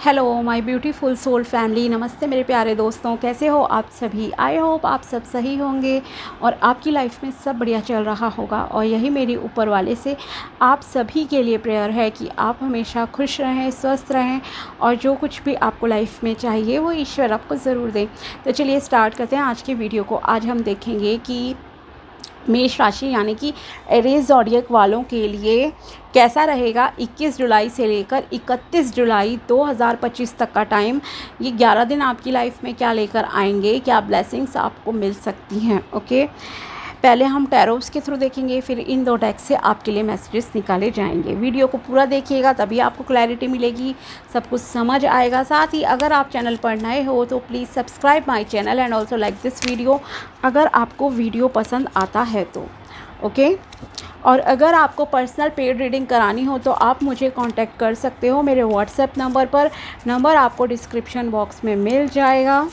Hello my beautiful soul family, नमस्ते मेरे प्यारे दोस्तों। कैसे हो आप सभी? आई होप आप सब सही होंगे और आपकी लाइफ में सब बढ़िया चल रहा होगा। और यही मेरी ऊपर वाले से आप सभी के लिए प्रेयर है कि आप हमेशा खुश रहें, स्वस्थ रहें और जो कुछ भी आपको लाइफ में चाहिए वो ईश्वर आपको ज़रूर दें। तो चलिए स्टार्ट करते हैं आज की वीडियो को। आज हम देखेंगे कि मेष राशि यानी कि एरीज ज़ोडिएक वालों के लिए कैसा रहेगा 21 जुलाई से लेकर 31 जुलाई 2025 तक का टाइम। ये 11 दिन आपकी लाइफ में क्या लेकर आएंगे, क्या ब्लेसिंग्स आपको मिल सकती हैं। ओके, पहले हम टैरोट्स के थ्रू देखेंगे, फिर इन दो डेक से आपके लिए मैसेजेस निकाले जाएंगे। वीडियो को पूरा देखिएगा तभी आपको क्लैरिटी मिलेगी, सब कुछ समझ आएगा। साथ ही अगर आप चैनल पर नए हो तो please subscribe my channel and also like this video अगर आपको वीडियो पसंद आता है तो। ओके, और अगर आपको पर्सनल पेड रीडिंग करानी हो तो आप मुझे कांटेक्ट कर सकते हो मेरे व्हाट्सएप नंबर पर। नंबर आपको डिस्क्रिप्शन बॉक्स में मिल जाएगा।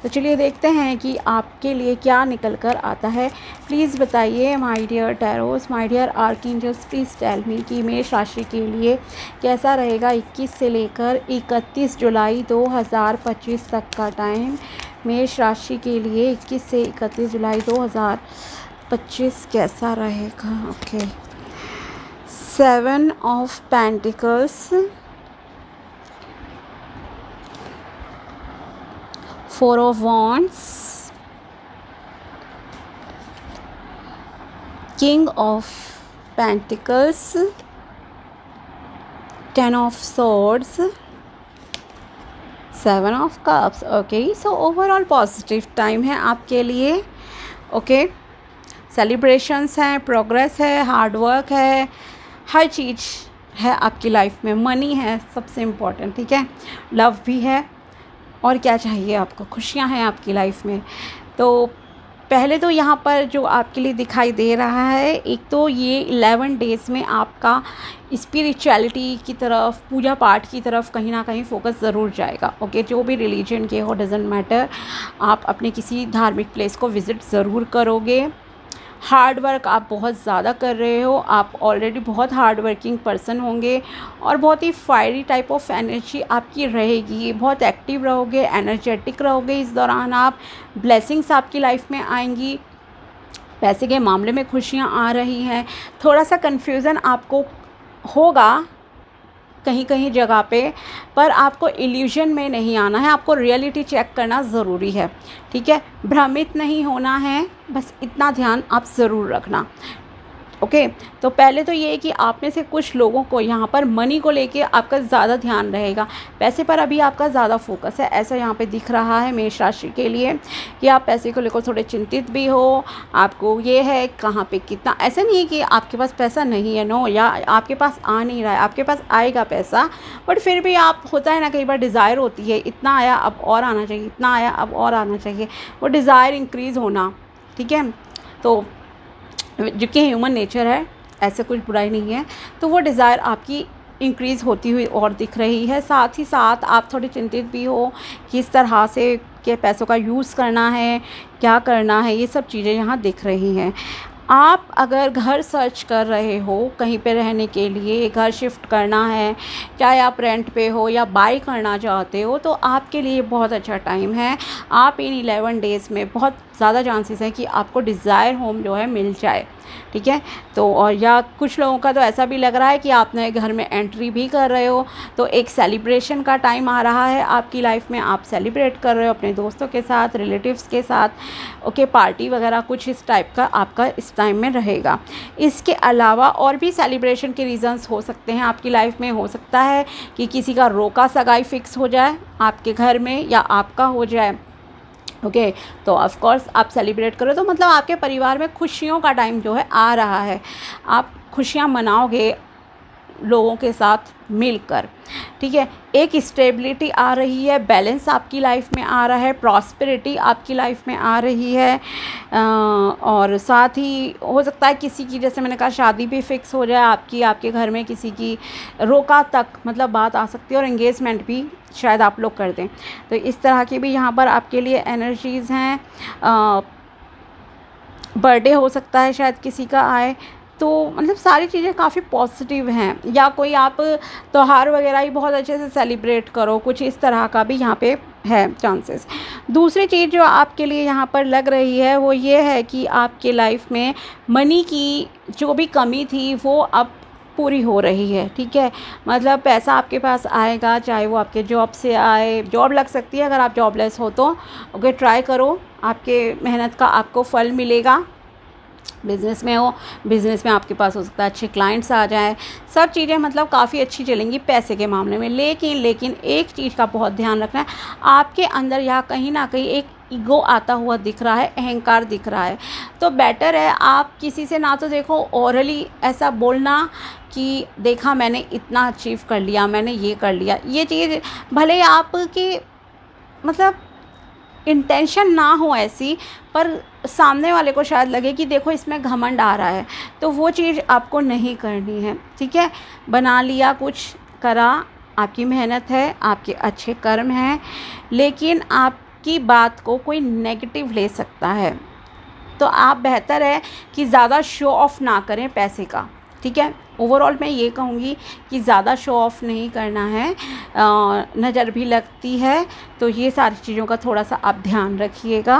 तो चलिए देखते हैं कि आपके लिए क्या निकल कर आता है। प्लीज़ बताइए my dear tarots, my dear archangels, please tell me कि मेष राशि के लिए कैसा रहेगा 21 से लेकर 31 जुलाई 2025 तक का टाइम। मेष राशि के लिए 21 से 31 जुलाई 2025 कैसा रहेगा। Okay, 7 of pentacles, 4 of wands, king of pentacles, 10 of swords, 7 of cups। Okay, so overall positive time है आपके लिए। ओके, सेलिब्रेशंस हैं, प्रोग्रेस है, हार्डवर्क है, हर चीज़ है आपकी लाइफ में। मनी है सबसे इम्पोर्टेंट, ठीक है, लव भी है। और क्या चाहिए आपको? खुशियाँ हैं आपकी लाइफ में। तो पहले तो यहाँ पर जो आपके लिए दिखाई दे रहा है, एक तो ये 11 डेज़ में आपका स्पिरिचुअलिटी की तरफ, पूजा पाठ की तरफ कहीं ना कहीं फोकस ज़रूर जाएगा। ओके, जो भी रिलीजन के हो डजेंट मैटर, आप अपने किसी धार्मिक प्लेस को विज़िट ज़रूर करोगे। हार्ड वर्क आप बहुत ज़्यादा कर रहे हो, आप ऑलरेडी बहुत हार्ड वर्किंग पर्सन होंगे और बहुत ही फायरी टाइप ऑफ एनर्जी आपकी रहेगी। बहुत एक्टिव रहोगे, एनर्जेटिक रहोगे इस दौरान आप। ब्लेसिंग्स आपकी लाइफ में आएंगी। पैसे के मामले में खुशियाँ आ रही हैं। थोड़ा सा कन्फ्यूज़न आपको होगा कहीं कहीं जगह पे, पर आपको इल्यूजन में नहीं आना है, आपको रियलिटी चेक करना ज़रूरी है। ठीक है, भ्रमित नहीं होना है, बस इतना ध्यान आप ज़रूर रखना। ओके, तो पहले तो ये है कि आप में से कुछ लोगों को यहाँ पर मनी को लेके आपका ज़्यादा ध्यान रहेगा। पैसे पर अभी आपका ज़्यादा फोकस है, ऐसा यहाँ पे दिख रहा है मेष राशि के लिए कि आप पैसे को लेकर थोड़े चिंतित भी हो। आपको ये है कहाँ पे कितना, ऐसा नहीं है कि आपके पास पैसा नहीं है, नो, या आपके पास आ नहीं रहा है, आपके पास आएगा पैसा, बट फिर भी आप, होता है ना कई बार डिज़ायर होती है, इतना आया अब और आना चाहिए, इतना आया अब और आना चाहिए, वो डिज़ायर इंक्रीज़ होना। ठीक है, तो जो कि ह्यूमन नेचर है, ऐसे कुछ बुराई नहीं है। तो वो डिज़ायर आपकी इंक्रीज़ होती हुई और दिख रही है। साथ ही साथ आप थोड़े चिंतित भी हो किस तरह से के पैसों का यूज़ करना है, क्या करना है, ये सब चीज़ें यहाँ दिख रही हैं। आप अगर घर सर्च कर रहे हो कहीं पे रहने के लिए, घर शिफ्ट करना है, चाहे आप रेंट पे हो या बाय करना चाहते हो, तो आपके लिए बहुत अच्छा टाइम है। आप इन 11 डेज़ में बहुत ज़्यादा चांसेस हैं कि आपको डिज़ायर होम जो है मिल जाए। ठीक है, तो और या कुछ लोगों का तो ऐसा भी लग रहा है कि आप नए घर में एंट्री भी कर रहे हो, तो एक सेलिब्रेशन का टाइम आ रहा है आपकी लाइफ में। आप सेलिब्रेट कर रहे हो अपने दोस्तों के साथ, रिलेटिव्स के साथ। ओके, पार्टी वगैरह कुछ इस टाइप का आपका इस टाइम में रहेगा। इसके अलावा और भी सेलिब्रेशन के रीज़न्स हो सकते हैं आपकी लाइफ में। हो सकता है कि किसी का रोका सगाई फिक्स हो जाए आपके घर में या आपका हो जाए। ओके, तो ऑफ कोर्स आप सेलिब्रेट करो, तो मतलब आपके परिवार में खुशियों का टाइम जो है आ रहा है। आप खुशियाँ मनाओगे लोगों के साथ मिलकर। ठीक है, एक स्टेबिलिटी आ रही है, बैलेंस आपकी लाइफ में आ रहा है, प्रॉस्पेरिटी आपकी लाइफ में आ रही है। और साथ ही हो सकता है किसी की, जैसे मैंने कहा, शादी भी फिक्स हो जाए आपकी, आपके घर में किसी की रोका तक मतलब बात आ सकती है, और एंगेजमेंट भी शायद आप लोग कर दें। तो इस तरह की भी यहाँ पर आपके लिए एनर्जीज़ हैं। बर्थडे हो सकता है शायद किसी का आए, तो मतलब सारी चीज़ें काफ़ी पॉजिटिव हैं। या कोई आप त्योहार वगैरह ही बहुत अच्छे से सेलिब्रेट करो, कुछ इस तरह का भी यहाँ पे है चांसेस। दूसरी चीज़ जो आपके लिए यहाँ पर लग रही है वो ये है कि आपके लाइफ में मनी की जो भी कमी थी वो अब पूरी हो रही है, ठीक है। मतलब पैसा आपके पास आएगा, चाहे वो आपके जॉब से आए, जॉब लग सकती है अगर आप जॉबलेस हो तो ओके, ट्राई करो, आपके मेहनत का आपको फल मिलेगा। बिज़नेस में हो, बिज़नेस में आपके पास हो सकता है अच्छे क्लाइंट्स आ जाएँ, सब चीज़ें मतलब काफ़ी अच्छी चलेंगी पैसे के मामले में। लेकिन एक चीज़ का बहुत ध्यान रखना है, आपके अंदर यहाँ कहीं न कहीं एक ईगो आता हुआ दिख रहा है, अहंकार दिख रहा है। तो बेटर है आप किसी से ना तो देखो ओरली ऐसा बोलना कि देखा मैंने इतना अचीव कर लिया, मैंने ये कर लिया। ये चीज़ भले ही आपकी मतलब इंटेंशन ना हो ऐसी, पर सामने वाले को शायद लगे कि देखो इसमें घमंड आ रहा है, तो वो चीज़ आपको नहीं करनी है, ठीक है। बना लिया, कुछ करा, आपकी मेहनत है, आपके अच्छे कर्म हैं, लेकिन आपकी बात को कोई नेगेटिव ले सकता है। तो आप बेहतर है कि ज़्यादा शो ऑफ़ ना करें पैसे का, ठीक है। ओवरऑल मैं ये कहूँगी कि ज़्यादा शो ऑफ़ नहीं करना है, नज़र भी लगती है, तो ये सारी चीज़ों का थोड़ा सा आप ध्यान रखिएगा।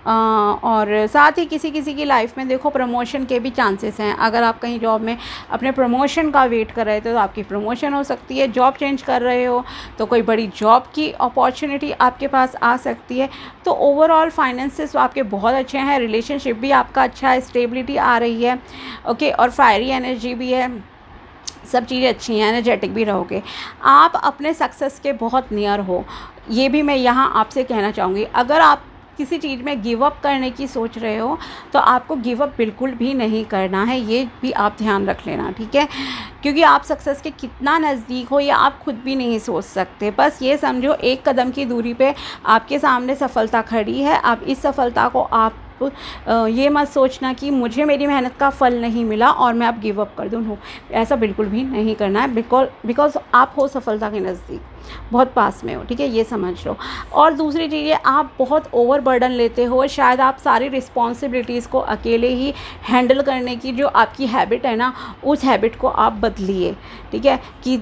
और साथ ही किसी किसी की लाइफ में देखो प्रमोशन के भी चांसेस हैं। अगर आप कहीं जॉब में अपने प्रमोशन का वेट कर रहे थे तो आपकी प्रमोशन हो सकती है, जॉब चेंज कर रहे हो तो कोई बड़ी जॉब की अपॉर्चुनिटी आपके पास आ सकती है। तो ओवरऑल फाइनेंसेस आपके बहुत अच्छे हैं, रिलेशनशिप भी आपका अच्छा है, स्टेबिलिटी आ रही है, ओके, और फायरी एनर्जी भी है, सब चीज़ें अच्छी हैं, एनर्जेटिक भी रहोगे। आप अपने सक्सेस के बहुत नियर हो, ये भी मैं यहाँ आपसे कहना चाहूँगी। अगर आप किसी चीज़ में गिव अप करने की सोच रहे हो तो आपको गिव अप बिल्कुल भी नहीं करना है, ये भी आप ध्यान रख लेना, ठीक है। क्योंकि आप सक्सेस के कितना नज़दीक हो ये आप खुद भी नहीं सोच सकते। बस ये समझो एक कदम की दूरी पे आपके सामने सफलता खड़ी है। अब इस सफलता को आप ये मत सोचना कि मुझे मेरी मेहनत का फल नहीं मिला और मैं अब गिव अप कर दूँ, नो, ऐसा बिल्कुल भी नहीं करना है। बिकॉज़ आप हो सफलता के नज़दीक, बहुत पास में हो, ठीक है, ये समझ लो। और दूसरी चीज़ ये, आप बहुत ओवर बर्डन लेते हो, शायद आप सारी रिस्पॉन्सिबिलिटीज़ को अकेले ही हैंडल करने की जो आपकी हैबिट है ना, उस हैबिट को आप बदलिए, ठीक है। कि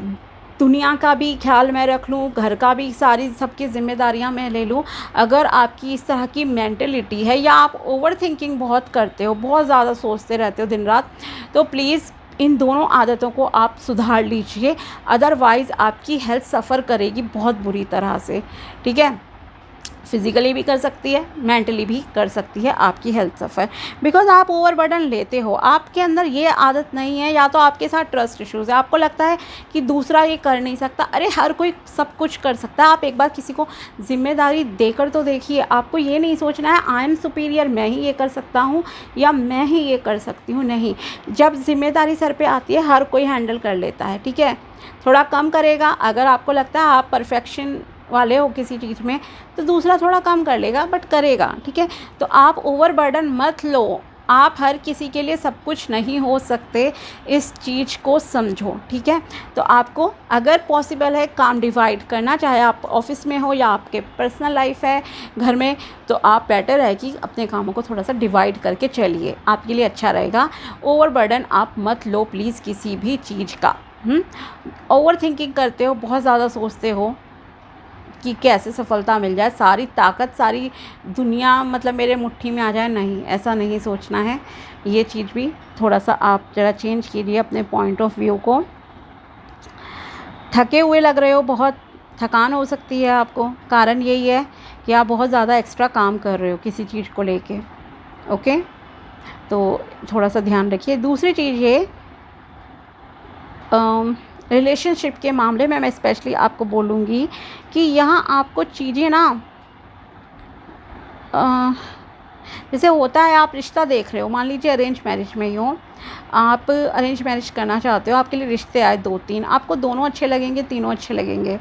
दुनिया का भी ख्याल मैं रख लूँ, घर का भी, सारी सबकी ज़िम्मेदारियाँ मैं ले लूँ। अगर आपकी इस तरह की मेंटलिटी है या आप ओवर थिंकिंग बहुत करते हो, बहुत ज़्यादा सोचते रहते हो दिन रात, तो प्लीज़ इन दोनों आदतों को आप सुधार लीजिए, अदरवाइज़ आपकी हेल्थ सफ़र करेगी बहुत बुरी तरह से, ठीक है। फिज़िकली भी कर सकती है, मेंटली भी कर सकती है आपकी हेल्थ सफ़र, बिकॉज़ आप ओवरबर्डन लेते हो। आपके अंदर ये आदत नहीं है, या तो आपके साथ ट्रस्ट इश्यूज़ है, आपको लगता है कि दूसरा ये कर नहीं सकता। अरे हर कोई सब कुछ कर सकता है। आप एक बार किसी को ज़िम्मेदारी देकर तो देखिए। आपको ये नहीं सोचना है आई एम सुपीरियर, मैं ही ये कर सकता हूँ या मैं ही ये कर सकती हूँ, नहीं। जब ज़िम्मेदारी सर पे आती है हर कोई हैंडल कर लेता है, ठीक है। थोड़ा कम करेगा, अगर आपको लगता है आप परफेक्शन वाले हो किसी चीज़ में, तो दूसरा थोड़ा कम कर लेगा, बट करेगा, ठीक है। तो आप ओवरबर्डन मत लो, आप हर किसी के लिए सब कुछ नहीं हो सकते, इस चीज़ को समझो, ठीक है। तो आपको अगर पॉसिबल है काम डिवाइड करना, चाहे आप ऑफिस में हो या आपके पर्सनल लाइफ है घर में, तो आप बेटर है कि अपने कामों को थोड़ा सा डिवाइड करके चलिए, आपके लिए अच्छा रहेगा। ओवरबर्डन आप मत लो प्लीज़ किसी भी चीज़ का। ओवर थिंकिंग करते हो, बहुत ज़्यादा सोचते हो कि कैसे सफलता मिल जाए, सारी ताकत, सारी दुनिया मतलब मेरे मुट्ठी में आ जाए, नहीं, ऐसा नहीं सोचना है। ये चीज़ भी थोड़ा सा आप ज़रा चेंज कीजिए अपने पॉइंट ऑफ व्यू को। थके हुए लग रहे हो, बहुत थकान हो सकती है आपको, कारण यही है कि आप बहुत ज़्यादा एक्स्ट्रा काम कर रहे हो किसी चीज़ को लेके, ओके। तो थोड़ा सा ध्यान रखिए। दूसरी चीज़ ये, रिलेशनशिप के मामले में मैं स्पेशली आपको बोलूँगी कि यहाँ आपको चीज़ें ना, जैसे होता है आप रिश्ता देख रहे हो, मान लीजिए अरेंज मैरिज में ही हो, आप अरेंज मैरिज करना चाहते हो, आपके लिए रिश्ते आए 2-3, आपको दोनों अच्छे लगेंगे, तीनों अच्छे लगेंगे,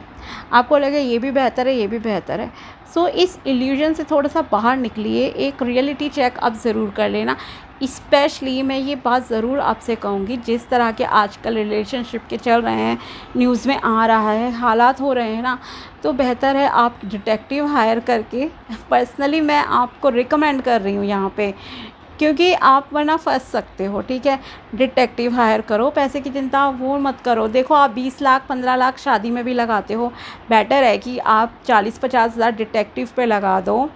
आपको लगे ये भी बेहतर है, ये भी बेहतर है। सो इस इल्यूजन से थोड़ा सा बाहर निकलिए, एक रियलिटी चेक आप ज़रूर कर लेना। स्पेशली मैं ये बात ज़रूर आपसे कहूँगी, जिस तरह के आजकल रिलेशनशिप के चल रहे हैं, न्यूज़ में आ रहा है, हालात हो रहे हैं ना, तो बेहतर है आप डिटेक्टिव हायर करके, पर्सनली मैं आपको रिकमेंड कर रही हूँ यहाँ पे, क्योंकि आप वरना फंस सकते हो, ठीक है। डिटेक्टिव हायर करो, पैसे की चिंता वो मत करो। देखो आप 20 लाख 15 लाख शादी में भी लगाते हो, बेटर है कि आप 40-50 हज़ार डिटेक्टिव पे लगा दो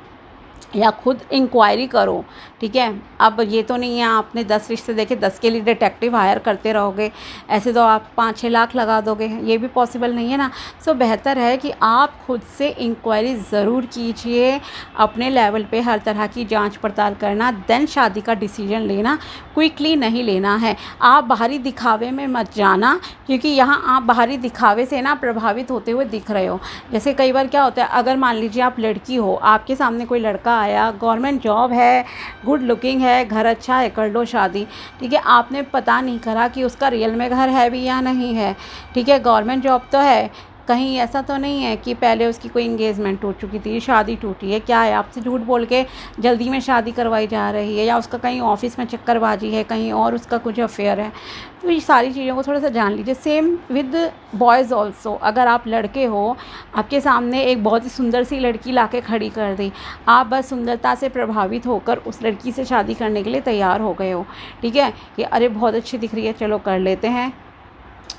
या खुद इंक्वायरी करो, ठीक है। अब ये तो नहीं है आपने 10 रिश्ते देखे 10 के लिए डिटेक्टिव हायर करते रहोगे, ऐसे तो आप 5-6 लाख लगा दोगे, ये भी पॉसिबल नहीं है ना। सो बेहतर है कि आप खुद से इंक्वायरी ज़रूर कीजिए, अपने लेवल पे हर तरह की जांच पड़ताल करना, देन शादी का डिसीजन लेना, क्विकली नहीं लेना है। आप बाहरी दिखावे में मत जाना, क्योंकि यहाँ आप बाहरी दिखावे से ना प्रभावित होते हुए दिख रहे हो। जैसे कई बार क्या होता है, अगर मान लीजिए आप लड़की हो, आपके सामने कोई लड़का आया, गवर्नमेंट जॉब है, गुड लुकिंग है, घर अच्छा है, कर लो शादी, ठीक है। आपने पता नहीं करा कि उसका रियल में घर है भी या नहीं है, ठीक है। गवर्नमेंट जॉब तो है, कहीं ऐसा तो नहीं है कि पहले उसकी कोई इंगेजमेंट टूट चुकी थी, शादी टूटी है, क्या है आपसे झूठ बोल के जल्दी में शादी करवाई जा रही है, या उसका कहीं ऑफिस में चक्करबाजी है, कहीं और उसका कुछ अफेयर है। तो ये सारी चीज़ों को थोड़ा सा जान लीजिए। सेम विद बॉयज़ ऑल्सो, अगर आप लड़के हो, आपके सामने एक बहुत ही सुंदर सी लड़की लाके खड़ी कर दी, आप बस सुंदरता से प्रभावित होकर उस लड़की से शादी करने के लिए तैयार हो गए हो, ठीक है, कि अरे बहुत अच्छी दिख रही है, चलो कर लेते हैं,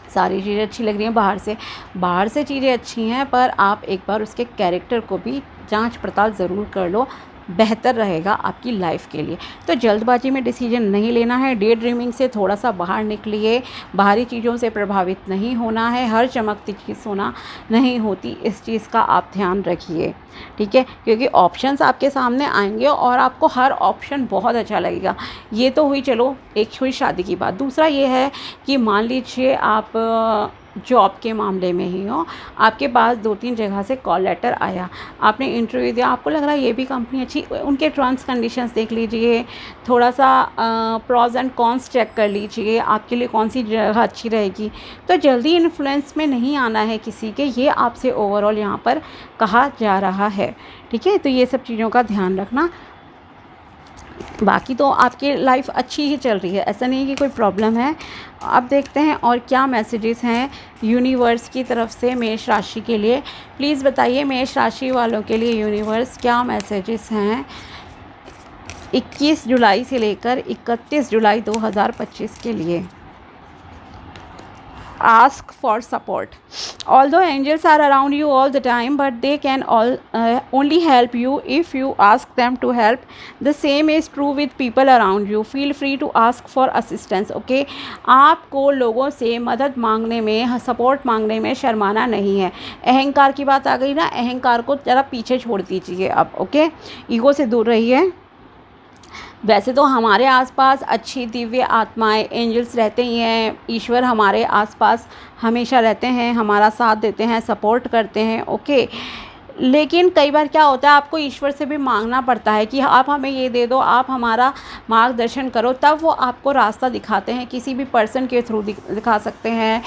सारी चीज़ें अच्छी लग रही हैं, बाहर से चीज़ें अच्छी हैं, पर आप एक बार उसके कैरेक्टर को भी जांच पड़ताल ज़रूर कर लो, बेहतर रहेगा आपकी लाइफ के लिए। तो जल्दबाजी में डिसीजन नहीं लेना है, डे ड्रीमिंग से थोड़ा सा बाहर निकलिए, बाहरी चीज़ों से प्रभावित नहीं होना है, हर चमकती चीज़ सोना नहीं होती, इस चीज़ का आप ध्यान रखिए, ठीक है। क्योंकि ऑप्शंस आपके सामने आएंगे और आपको हर ऑप्शन बहुत अच्छा लगेगा। ये तो हुई, चलो एक हुई शादी की बात। दूसरा ये है कि मान लीजिए आप जॉब के मामले में ही हो, आपके पास 2-3 जगह से कॉल लेटर आया, आपने इंटरव्यू दिया, आपको लग रहा है ये भी कंपनी अच्छी, उनके टर्म्स कंडीशंस देख लीजिए, थोड़ा सा प्रॉज एंड कॉन्स चेक कर लीजिए, आपके लिए कौन सी जगह अच्छी रहेगी। तो जल्दी इन्फ्लुएंस में नहीं आना है किसी के, ये आपसे ओवरऑल यहाँ पर कहा जा रहा है, ठीक है। तो ये सब चीज़ों का ध्यान रखना। बाकी तो आपकी लाइफ अच्छी ही चल रही है, ऐसा नहीं है कि कोई प्रॉब्लम है। अब देखते हैं और क्या मैसेजेस हैं यूनिवर्स की तरफ से मेष राशि के लिए। प्लीज़ बताइए मेष राशि वालों के लिए यूनिवर्स क्या मैसेजेस हैं 21 जुलाई से लेकर 31 जुलाई 2025 के लिए। Ask for support. Although angels are around you all the time, but they can only help you if you ask them to help. The same is true with people around you. Feel free to ask for assistance. Okay? आपको लोगों से मदद मांगने में, support मांगने में शर्माना नहीं है। अहंकार की बात आ गई ना, अहंकार को ज़रा पीछे छोड़ दीजिए अब, ओके। ईगो से दूर रहिए। वैसे तो हमारे आसपास अच्छी दिव्य आत्माएं, एंजल्स रहते ही हैं, ईश्वर हमारे आसपास हमेशा रहते हैं, हमारा साथ देते हैं, सपोर्ट करते हैं, ओके। लेकिन कई बार क्या होता है, आपको ईश्वर से भी मांगना पड़ता है कि आप हमें ये दे दो, आप हमारा मार्गदर्शन करो, तब वो आपको रास्ता दिखाते हैं। किसी भी पर्सन के थ्रू दिखा सकते हैं,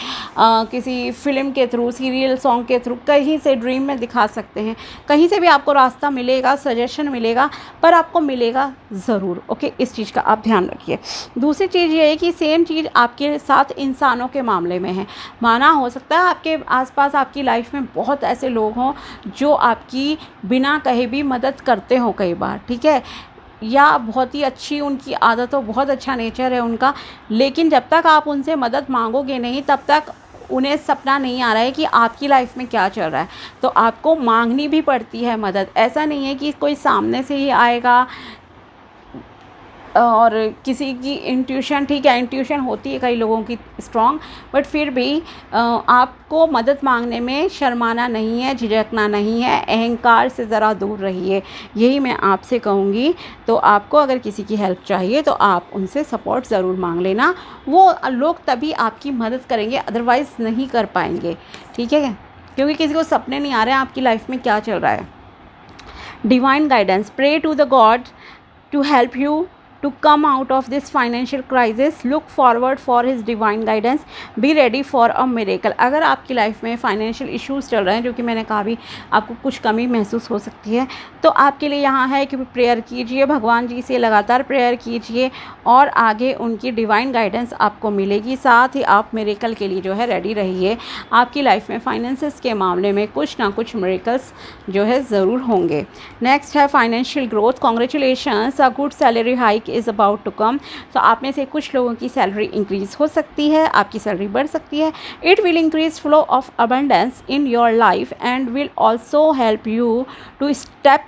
किसी फिल्म के थ्रू, सीरियल सॉन्ग के थ्रू, कहीं से ड्रीम में दिखा सकते हैं, कहीं से भी आपको रास्ता मिलेगा, सजेशन मिलेगा, पर आपको मिलेगा ज़रूर, ओके। इस चीज़ का आप ध्यान रखिए। दूसरी चीज़ ये है कि सेम चीज़ आपके साथ इंसानों के मामले में है। माना हो सकता है आपके आसपास, आपकी लाइफ में बहुत ऐसे लोग हों जो आपकी बिना कहे भी मदद करते हो कई बार, ठीक है, या बहुत ही अच्छी उनकी आदत हो, बहुत अच्छा नेचर है उनका, लेकिन जब तक आप उनसे मदद मांगोगे नहीं, तब तक उन्हें सपना नहीं आ रहा है कि आपकी लाइफ में क्या चल रहा है। तो आपको मांगनी भी पड़ती है मदद। ऐसा नहीं है कि कोई सामने से ही आएगा और किसी की इंट्यूशन, ठीक है, इंट्यूशन होती है कई लोगों की स्ट्रॉन्ग, बट फिर भी आपको मदद मांगने में शर्माना नहीं है, झिझकना नहीं है, अहंकार से ज़रा दूर रहिए, यही मैं आपसे कहूँगी। तो आपको अगर किसी की हेल्प चाहिए तो आप उनसे सपोर्ट ज़रूर मांग लेना, वो लोग तभी आपकी मदद करेंगे, अदरवाइज़ नहीं कर पाएंगे, ठीक है, क्योंकि किसी को सपने नहीं आ रहे हैं आपकी लाइफ में क्या चल रहा है। Divine guidance, pray to the god to help you to come out of this financial crisis. Look forward for his divine guidance. Be ready for a miracle. अगर आपकी लाइफ में फाइनेंशियल इश्यूज चल रहे हैं, जो कि मैंने कहा भी आपको कुछ कमी महसूस हो सकती है, तो आपके लिए यहाँ है कि प्रेयर कीजिए, भगवान जी से लगातार प्रेयर कीजिए और आगे उनकी डिवाइन गाइडेंस आपको मिलेगी। साथ ही आप मिरेकल के लिए जो है रेडी रहिए। आपकी लाइफ में फाइनेंसेस के मामले में कुछ ना कुछ मिरेकल्स जो है ज़रूर होंगे। नेक्स्ट है financial growth. Congratulations, a good salary hike is about to come. तो आप में से कुछ लोगों की सैलरी इंक्रीज़ हो सकती है, आपकी सैलरी बढ़ सकती है। It will increase flow of abundance in your life and will also help you to step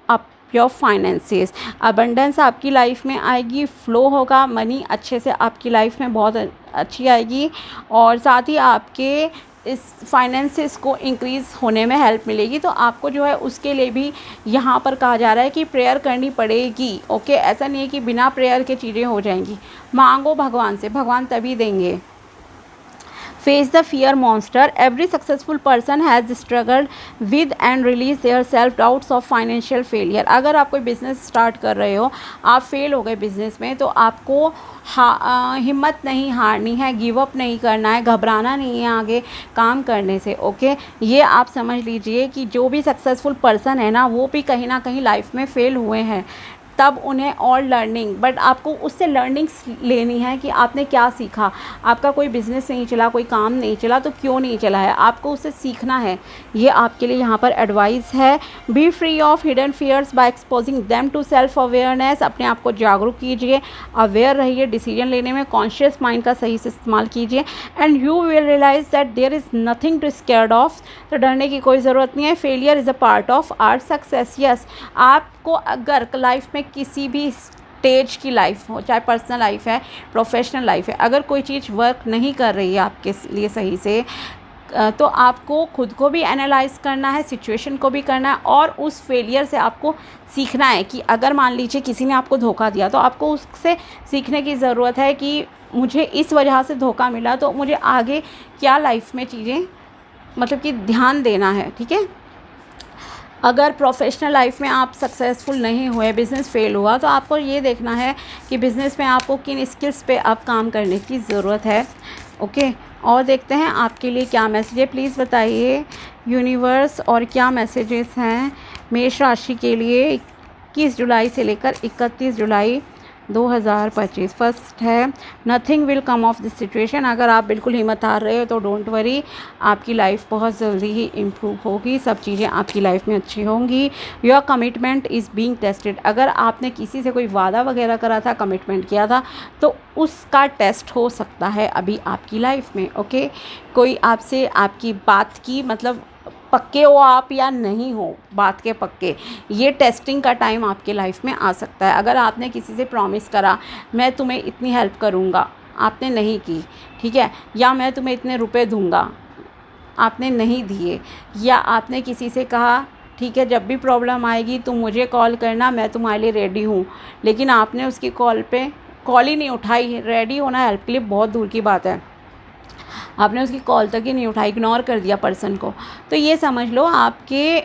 up your finances. Abundance आपकी लाइफ में आएगी, फ्लो होगा, मनी अच्छे से आपकी लाइफ में बहुत अच्छी आएगी, और साथ ही आपके इस फाइनेंसेस को इंक्रीज़ होने में हेल्प मिलेगी। तो आपको जो है उसके लिए भी यहाँ पर कहा जा रहा है कि प्रेयर करनी पड़ेगी। ओके, ऐसा नहीं है कि बिना प्रेयर के चीज़ें हो जाएंगी। मांगो भगवान से, भगवान तभी देंगे। Face the fear monster. Every successful person has struggled with and release their self doubts of financial failure. अगर आप कोई बिज़नेस स्टार्ट कर रहे हो, आप फेल हो गए बिज़नेस में, तो आपको हिम्मत नहीं हारनी है, गिव अप नहीं करना है, घबराना नहीं है आगे काम करने से। ओके, ये आप समझ लीजिए कि जो भी सक्सेसफुल पर्सन है ना, वो भी कहीं ना कहीं लाइफ में फ़ेल हुए हैं, तब उन्हें और लर्निंग, बट आपको उससे लर्निंग्स लेनी है कि आपने क्या सीखा। आपका कोई बिज़नेस नहीं चला, कोई काम नहीं चला, तो क्यों नहीं चला है, आपको उससे सीखना है। ये आपके लिए यहाँ पर एडवाइस है। Be free of hidden fears by exposing them to self awareness. अपने आप को जागरूक कीजिए, अवेयर रहिए, डिसीजन लेने में कॉन्शियस माइंड का सही से इस्तेमाल कीजिए, and you will realise that there is nothing to scared of. तो डरने की कोई ज़रूरत नहीं है। Failure is a part of our success. Yes, आपको अगर लाइफ में किसी भी स्टेज की लाइफ हो, चाहे पर्सनल लाइफ है, प्रोफेशनल लाइफ है, अगर कोई चीज़ वर्क नहीं कर रही है आपके लिए सही से, तो आपको खुद को भी एनालाइज करना है, सिचुएशन को भी करना है, और उस फेलियर से आपको सीखना है कि अगर मान लीजिए किसी ने आपको धोखा दिया, तो आपको उससे सीखने की ज़रूरत है कि मुझे इस वजह से धोखा मिला, तो मुझे आगे क्या लाइफ में चीज़ें मतलब कि ध्यान देना है। ठीक है, अगर प्रोफेशनल लाइफ में आप सक्सेसफुल नहीं हुए, बिज़नेस फेल हुआ, तो आपको ये देखना है कि बिज़नेस में आपको किन स्किल्स पे आप काम करने की ज़रूरत है। ओके, और देखते हैं आपके लिए क्या मैसेज है, प्लीज़ बताइए यूनिवर्स, और क्या मैसेजेस हैं मेष राशि के लिए 21 जुलाई से लेकर 31 जुलाई 2025। फर्स्ट है, nothing will come of this situation. अगर आप बिल्कुल हिम्मत हार रहे हो तो डोंट वरी, आपकी लाइफ बहुत जल्दी ही इम्प्रूव होगी, सब चीज़ें आपकी लाइफ में अच्छी होंगी। Your commitment is being tested. अगर आपने किसी से कोई वादा वगैरह करा था, कमिटमेंट किया था, तो उसका टेस्ट हो सकता है अभी आपकी लाइफ में। ओके, कोई आपसे आपकी बात की मतलब पक्के हो आप या नहीं हो, बात के पक्के, ये टेस्टिंग का टाइम आपके लाइफ में आ सकता है। अगर आपने किसी से प्रॉमिस करा, मैं तुम्हें इतनी हेल्प करूँगा, आपने नहीं की, ठीक है, या मैं तुम्हें इतने रुपए दूँगा, आपने नहीं दिए, या आपने किसी से कहा ठीक है जब भी प्रॉब्लम आएगी तुम मुझे कॉल करना, मैं तुम्हारे लिए रेडी हूँ, लेकिन आपने उसकी कॉल ही नहीं उठाई। रेडी होना हेल्प के लिए बहुत दूर की बात है, आपने उसकी कॉल तक ही नहीं उठाई, इग्नोर कर दिया पर्सन को। तो ये समझ लो आपके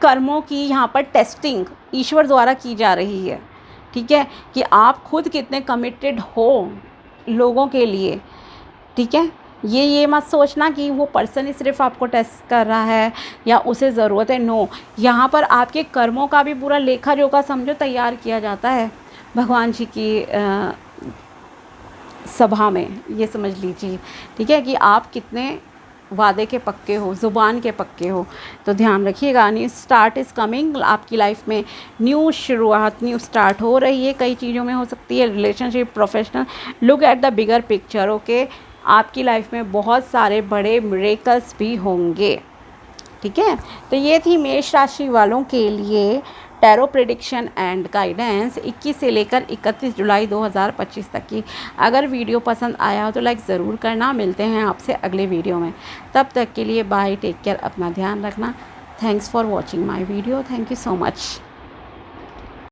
कर्मों की यहाँ पर टेस्टिंग ईश्वर द्वारा की जा रही है। ठीक है, कि आप खुद कितने कमिटेड हो लोगों के लिए। ठीक है, ये मत सोचना कि वो पर्सन ही सिर्फ आपको टेस्ट कर रहा है या उसे ज़रूरत है। नो, यहाँ पर आपके कर्मों का भी पूरा लेखा जोखा समझो तैयार किया जाता है भगवान जी की सभा में, ये समझ लीजिए। ठीक है, कि आप कितने वादे के पक्के हो, ज़ुबान के पक्के हो। तो ध्यान रखिएगा, न्यू स्टार्ट इज़ कमिंग। आपकी लाइफ में न्यू शुरुआत, न्यू स्टार्ट हो रही है, कई चीज़ों में हो सकती है, relationship, professional. Look at the bigger picture. Okay, आपकी लाइफ में बहुत सारे बड़े मिरेकल्स भी होंगे। ठीक है, तो ये थी मेष राशि वालों के लिए टैरो प्रेडिक्शन एंड गाइडेंस 21 से लेकर 31 जुलाई 2025 तक की। अगर वीडियो पसंद आया हो तो लाइक ज़रूर करना। मिलते हैं आपसे अगले वीडियो में, तब तक के लिए बाय, टेक केयर, अपना ध्यान रखना। Thanks for watching my video, thank you so much.